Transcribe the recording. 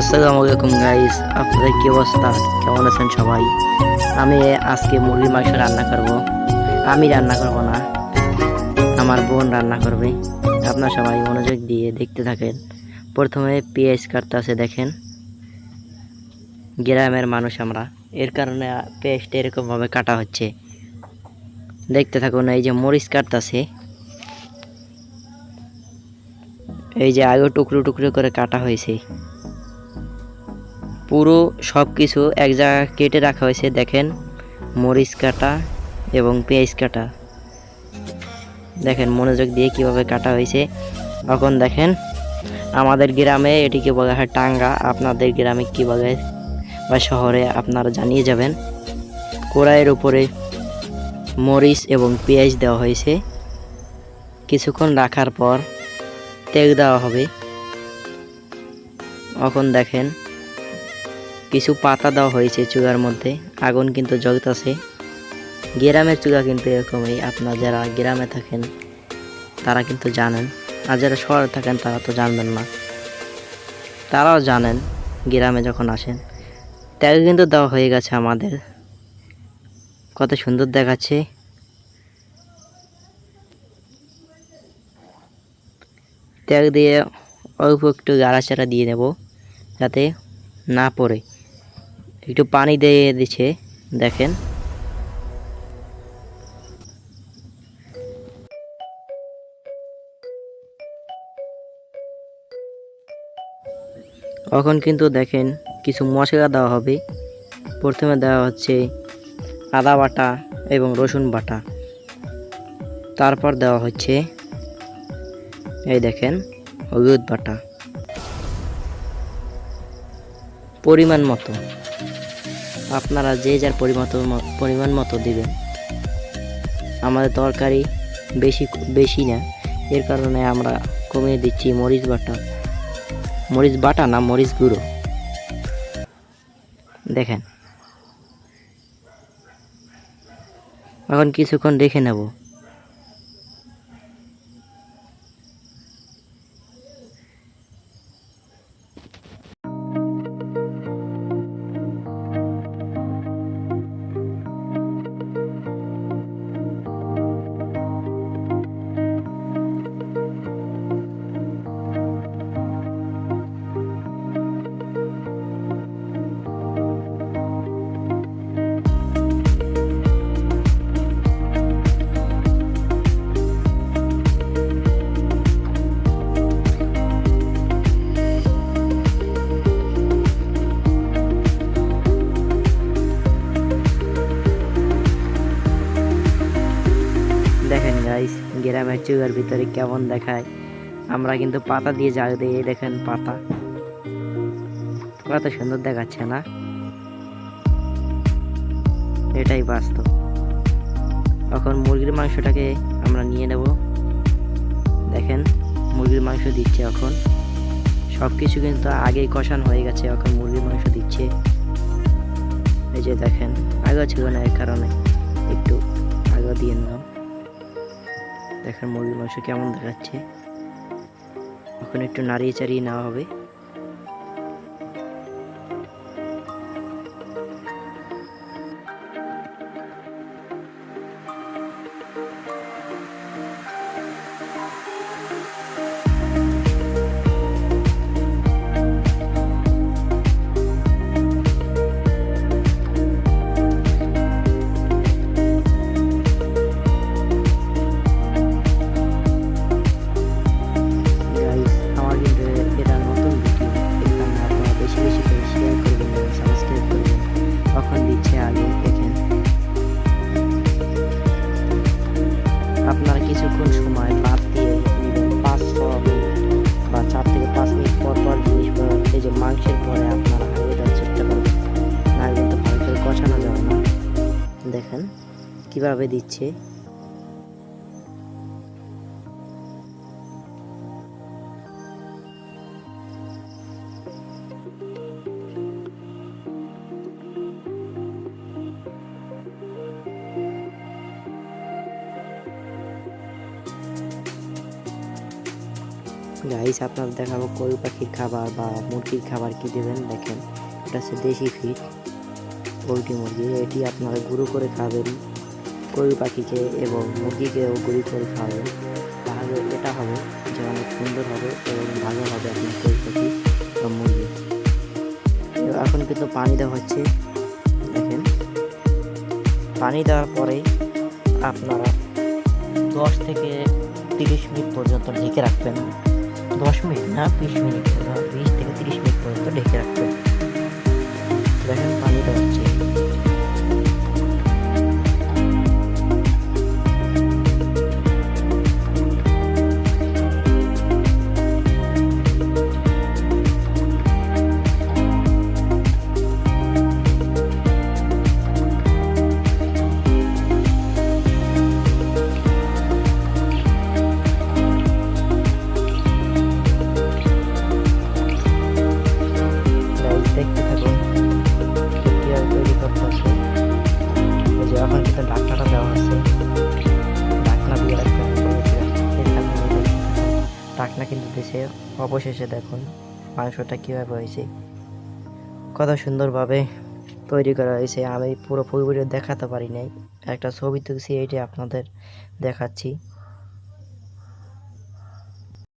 আসসালামু আলাইকুম গাইস, আপনাদের কি অবস্থা? কেমন আছেন সবাই? আমি আজকে মুরগির মাংস রান্না করব। আমি রান্না করব না, আমার বোন রান্না করবে। আপনারা সবাই মনোযোগ দিয়ে দেখতে থাকেন। প্রথমে পেঁয়াজ কাটতেছে, দেখেন। গ্রামের মানুষ আমরা, এর কারণে পেঁয়াজটা এরকমভাবে কাটা হচ্ছে। দেখতে থাকুন। এই যে মরিচ কাটতেছে, এই যে আগে টুকরো টুকরো করে কাটা হয়েছে। পুরো সব কিছু এক জায়গায় কেটে রাখা হয়েছে, দেখেন। মরিচ কাটা এবং পেঁয়াজ কাটা, দেখেন মনোযোগ দিয়ে কিভাবে কাটা হয়েছে। এখন দেখেন, আমাদের গ্রামে এটিকে বলা হয় টাঙ্গা, আপনাদের গ্রামে কী বলে বা শহরে আপনারা জানিয়ে যাবেন। কড়াইয়ের উপরে মরিচ এবং পেঁয়াজ দেওয়া হয়েছে। কিছুক্ষণ রাখার পর তেল দেওয়া হবে। এখন দেখেন কিছু পাতা দেওয়া হয়েছে চুলার মধ্যে, আগুন কিন্তু জ্বলতেছে। গ্রামের চুলা কিন্তু এরকমই, আপনারা যারা গ্রামে থাকেন তারা কিন্তু জানেন, আর যারা শহরে থাকেন তারা তো জানবেন না। তারাও জানেন গ্রামে যখন আসেন। তেল কিন্তু দেওয়া হয়ে গেছে আমাদের, কত সুন্দর দেখাচ্ছে। তেল দিয়ে অল্প একটু নাড়াচাড়া দিয়ে নেব যাতে না পড়ে। একটু পানি দিয়ে দিচ্ছে, দেখেন। এখন কিন্তু দেখেন কিছু মশলা দেওয়া হবে। প্রথমে দেওয়া হচ্ছে আদা বাটা এবং রসুন বাটা। তারপর দেওয়া হচ্ছে, এই দেখেন, হলুদ বাটা পরিমাণ মতো। আপনারা যে যার পরিমাণ মতো দিবেন। আমাদের তরকারি বেশি বেশি না, এর কারণে আমরা কমিয়ে দিচ্ছি মরিচ বাটা। মরিচ বাটা না, মরিচ গুঁড়ো, দেখেন। এখন কিছুক্ষণ রেখে নেব। দেখেন গাইস, গ্রামের চুলার ভিতরে কেমন দেখায়। আমরা কিন্তু পাতা দিয়ে জাল দিয়ে, দেখেন পাতা কত সুন্দর দেখাচ্ছে না? এটাই বাস্তব। এখন মুরগির মাংসটাকে আমরা নিয়ে নেব। দেখেন মুরগির মাংস দিচ্ছে। এখন সব কিছু কিন্তু আগেই কষানো হয়ে গেছে, এখন মুরগির মাংস দিচ্ছে। এই যে দেখেন, আগে ছিল না, এর কারণে একটু আগে দিয়ে নিলাম। দেখেন মুরগির মাংস কেমন দেখাচ্ছে। এখন একটু নাড়িয়ে চাড়িয়ে নেওয়া হবে। গাইস, আমার কিন্তু এটা নতুন ভিডিও, এর কারণে আপনারা বেশি বেশি করে শেয়ার করবেন এবং সাবস্ক্রাইব করবেন। কখন দিচ্ছে আগে দেখেন। আপনারা কিছুক্ষণ সময় বাদ দিয়ে নেবেন, 5-6 মিনিট বা 4 থেকে 5 মিনিট পর পর এই যে মাংসের পরে আপনারা আগে দেওয়ার চেষ্টা করবেন, না কিন্তু ভালো করে কষানো যাবে না। দেখেন কিভাবে দিচ্ছে। গাইস আপনার দেখাবো গরু পাখির খাবার বা মুরগির খাবার কি দেবেন। দেখেন এটা হচ্ছে দেশি ফিড পোলট্রি মুরগি, এটি আপনারা গুঁড়ো করে খাবেন গরু পাখিকে এবং মুরগিকেও গুঁড়ি করে খাবেন। তাহলে এটা হবে যে অনেক সুন্দর হবে এবং ভালো হবে আপনার গরু পাখি বা মুরগি। এখন কিন্তু পানি দেওয়া হচ্ছে। দেখেন পানি দেওয়ার পরে আপনারা 10 থেকে 30 মিনিট পর্যন্ত ঢেকে রাখবেন। 10 মিনিট না 20 মিনিট, 20 থেকে 30 মিনিট পর্যন্ত ঢেকে রাখবেন। দেখেন পানি দেওয়া হচ্ছে। দেখতে থাকুন কিভাবে তৈরি করতেছে। এই যে এখন কিন্তু ঢাকনাটা দেওয়া আছে, ঢাকনা দিয়ে রাখবেন। ঢাকনা কিন্তু দিয়েছে। অবশেষে দেখুন মাংসটা কীভাবে হয়েছে, কত সুন্দরভাবে তৈরি করা হয়েছে। আমি পুরো ভিডিও দেখাতে পারি নাই, একটা ছবি তুলছি, এইটা আপনাদের দেখাচ্ছি।